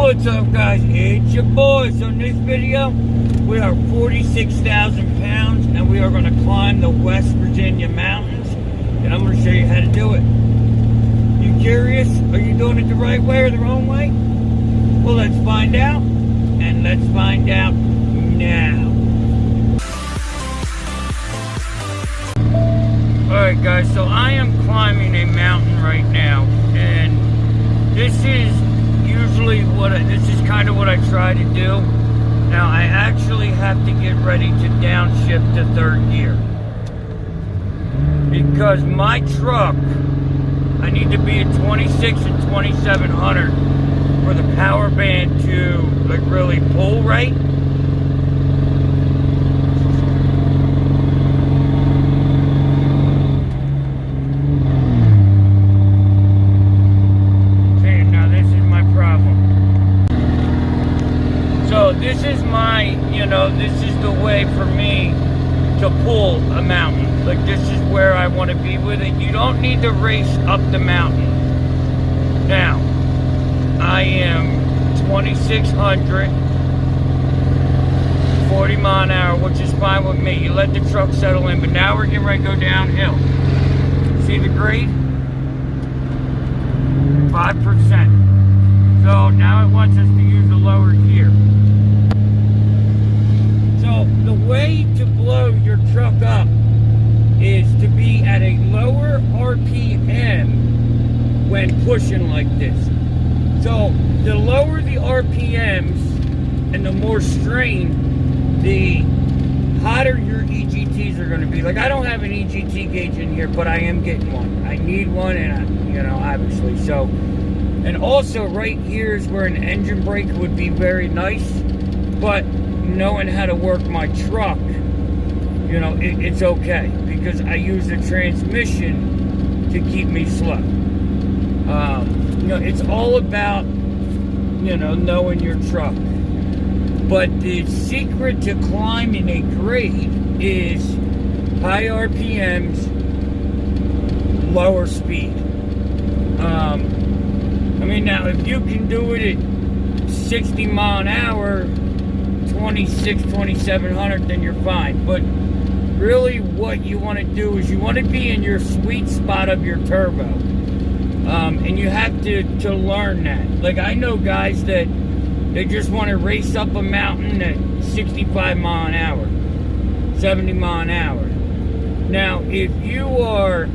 What's up, guys? It's your boy. So in this video, we are 46,000 pounds and we are going to climb the West Virginia mountains, and I'm going to show you how to do it. You curious? Are you doing it the right way or the wrong way? Well, let's find out, and let's find out now. Alright guys, so I am climbing a mountain right now, and this is kind of what I try to do. Now I actually have to get ready to downshift to third gear because my truck, I need to be at 26 and 2700 for the power band to like really pull right. This is my, this is the way for me to pull a mountain. Like, this is where I want to be with it. You don't need to race up the mountain. Now, I am 2600, 40 mile an hour, which is fine with me. You let the truck settle in, but now we're getting ready to go downhill. See the grade? 5%. So now it wants us to use the lower gear. The way to blow your truck up is to be at a lower RPM when pushing like this. So the lower the RPMs and the more strain, the hotter your EGTs are going to be. Like, I don't have an EGT gauge in here, but I am getting one. I need one, and obviously. So, and also right here is where an engine brake would be very nice, but knowing how to work my truck, it's okay because I use the transmission to keep me slow. It's all about, knowing your truck. But the secret to climbing a grade is high RPMs, lower speed. Now if you can do it at 60 mile an hour, 26, 2700, then you're fine. But really what you want to do is you want to be in your sweet spot of your turbo. And you have to learn that. Like, I know guys that they just want to race up a mountain at 65 mile an hour, 70 mile an hour. Now, if you are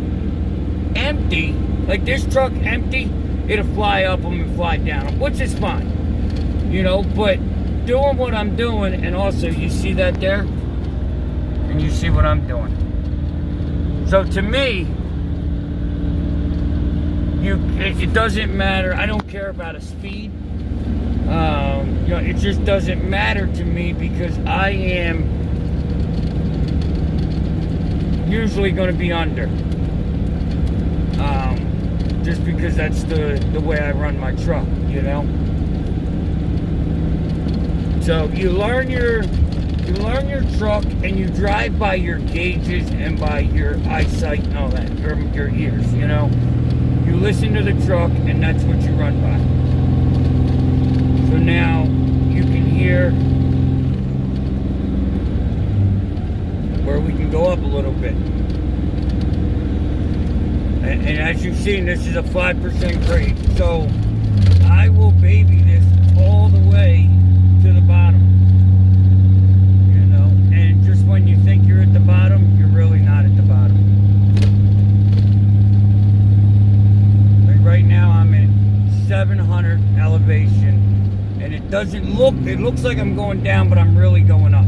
empty, like this truck empty, it'll fly up them and fly down them, which is fine. But doing what I'm doing, and also you see that there, and you see what I'm doing. So to me, it doesn't matter. I don't care about a speed. It just doesn't matter to me because I am usually going to be under. Just because that's the way I run my truck, So you learn your truck, and you drive by your gauges and by your eyesight and all that, or your ears, You listen to the truck, and that's what you run by. So now you can hear where we can go up a little bit. And as you've seen, this is a 5% grade. So I will baby this all the way to the bottom, and just when you think you're at the bottom, you're really not at the bottom. Like right now I'm at 700 elevation, and it looks like I'm going down, but I'm really going up.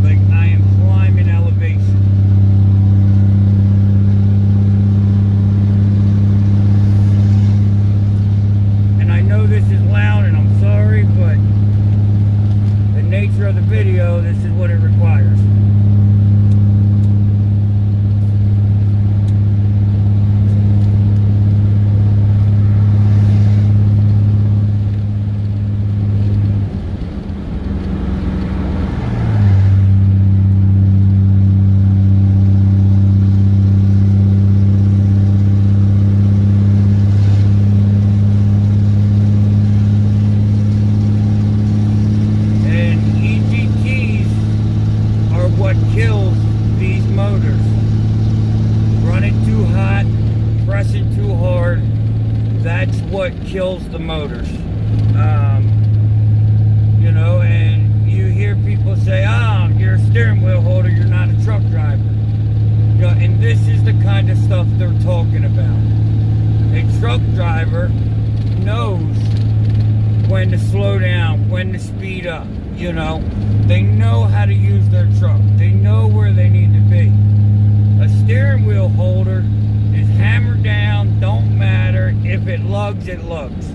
Like, I am climbing elevation. This is loud, and I'm sorry, but the nature of the video, this is what it requires. that's what kills the motors. You know, and you hear people say, oh, you're a steering wheel holder, you're not a truck driver. You know, and this is the kind of stuff they're talking about. A truck driver knows when to slow down, when to speed up, you know. They know how to use their truck. They know where they need to be. A steering wheel holder is hammered down, don't matter. If it lugs, it lugs.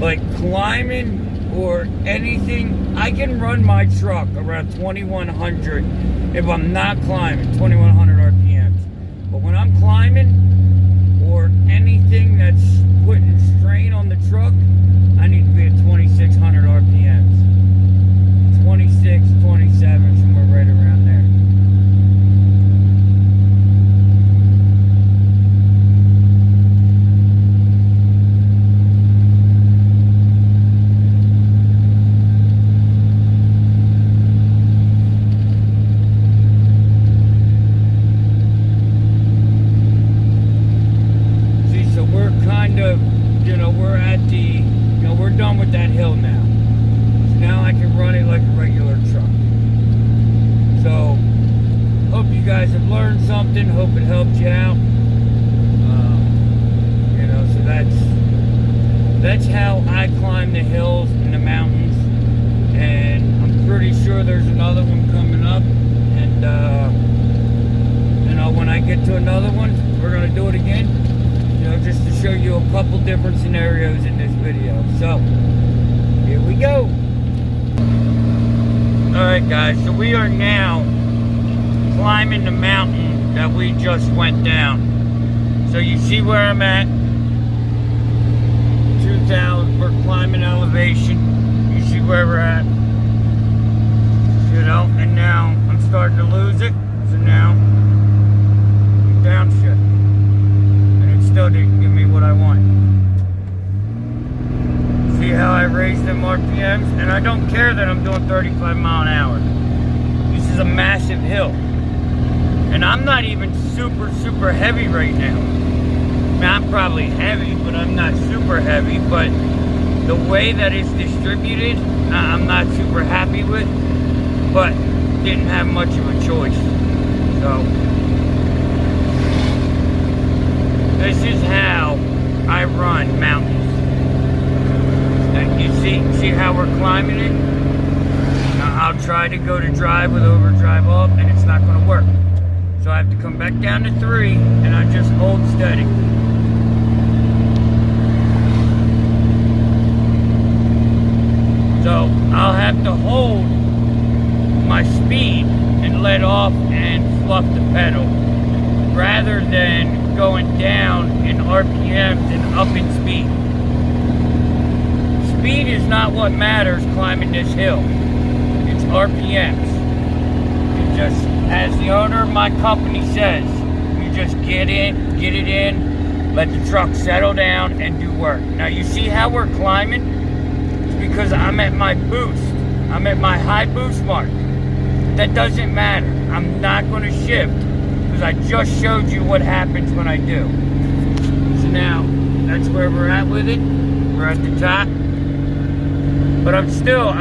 Like climbing or anything, I can run my truck around 2100 if I'm not climbing, 2100 RPMs. But when I'm climbing or anything that's putting strain on the truck, I need to be at 2600 RPMs. 26, 27, somewhere right around there. We're done with that hill now. So now I can run it like a regular truck. So, hope you guys have learned something. Hope it helped you out. You know, so that's how I climb the hills and the mountains. And I'm pretty sure there's another one coming up. And, you know, when I get to another one, we're going to do it again. You know, just to show you a couple different scenarios in this video. So, here we go. Alright guys, so we are now climbing the mountain that we just went down. So you see where I'm at? 2,000, we're climbing elevation. You see where we're at? You know, and now I'm starting to lose it. So now, I'm downshift. Still didn't give me what I want. See how I raised them RPMs? And I don't care that I'm doing 35 mile an hour. This is a massive hill. And I'm not even super heavy right now. I mean, I'm probably heavy, but I'm not super heavy. But the way that it's distributed, I'm not super happy with. But didn't have much of a choice. So this is how I run mountains. And you see how we're climbing it? Now I'll try to go to drive with overdrive up, and it's not going to work. So I have to come back down to 3, and I just hold steady. So I'll have to hold my speed and let off and fluff the pedal, rather than going down in RPMs and up in speed. Speed is not what matters climbing this hill. It's RPMs. You just, as the owner of my company says, you just get it in, let the truck settle down and do work. Now you see how we're climbing? It's because I'm at my boost. I'm at my high boost mark. That doesn't matter. I'm not going to shift. I just showed you what happens when I do. So now, that's where we're at with it. We're at the top. But I'm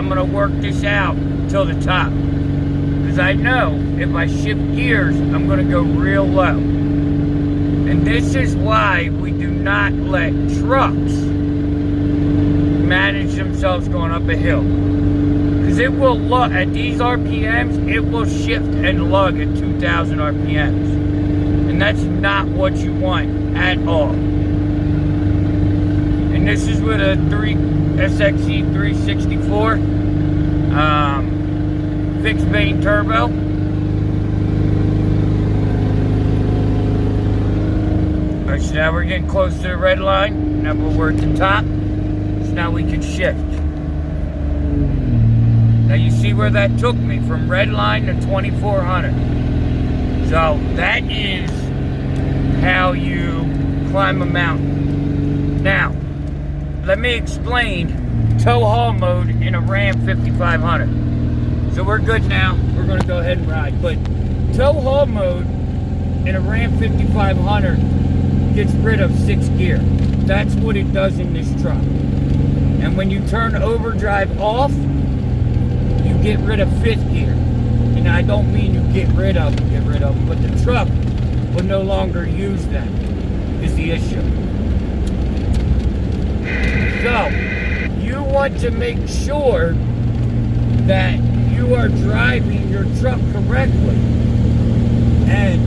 gonna work this out till the top. Because I know if I shift gears, I'm gonna go real low. And this is why we do not let trucks manage themselves going up a hill. Because it will lug, at these RPMs, it will shift and lug at 2,000 RPMs. And that's not what you want at all. And this is with a SXE 364 fixed vane turbo. Alright, so now we're getting close to the red line. Now we're at the top. So now we can shift. Now you see where that took me, from red line to 2400. So that is how you climb a mountain. Now, let me explain tow haul mode in a Ram 5500. So we're good now. We're going to go ahead and ride. But tow haul mode in a Ram 5500 gets rid of 6th gear. That's what it does in this truck. And when you turn overdrive off, you get rid of 5th gear. And I don't mean you get rid of them, but the truck will no longer use them, is the issue. So, you want to make sure that you are driving your truck correctly. And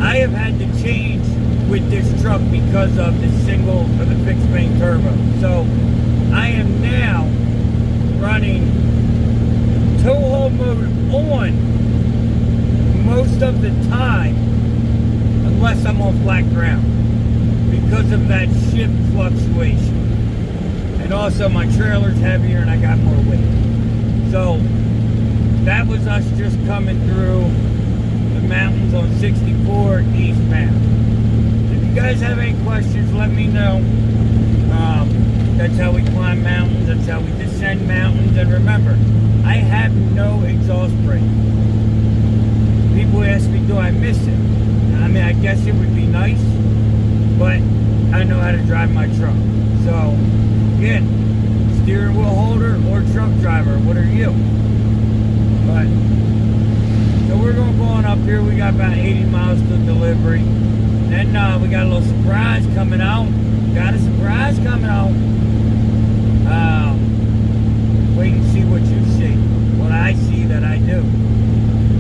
I have had to change with this truck because of the single or the fixed main turbo. So I am now running tow haul mode on most of the time, unless I'm on flat ground, because of that shift fluctuation. And also my trailer's heavier and I got more weight. So that was us just coming through the mountains on 64 eastbound. If you guys have any questions, let me know. That's how we climb mountains. That's how we descend mountains. And remember, I have no exhaust brake. People ask me, do I miss it? I mean, I guess it would be nice, but I know how to drive my truck. So, again, steering wheel holder or truck driver, what are you? But, so we're going to go on up here. We got about 80 miles to delivery. Then we got a little surprise coming out. Got a surprise coming out. Wait and see what you see. What I see that I do.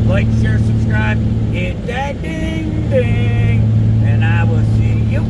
Like, share, subscribe, hit that ding ding. And I will see you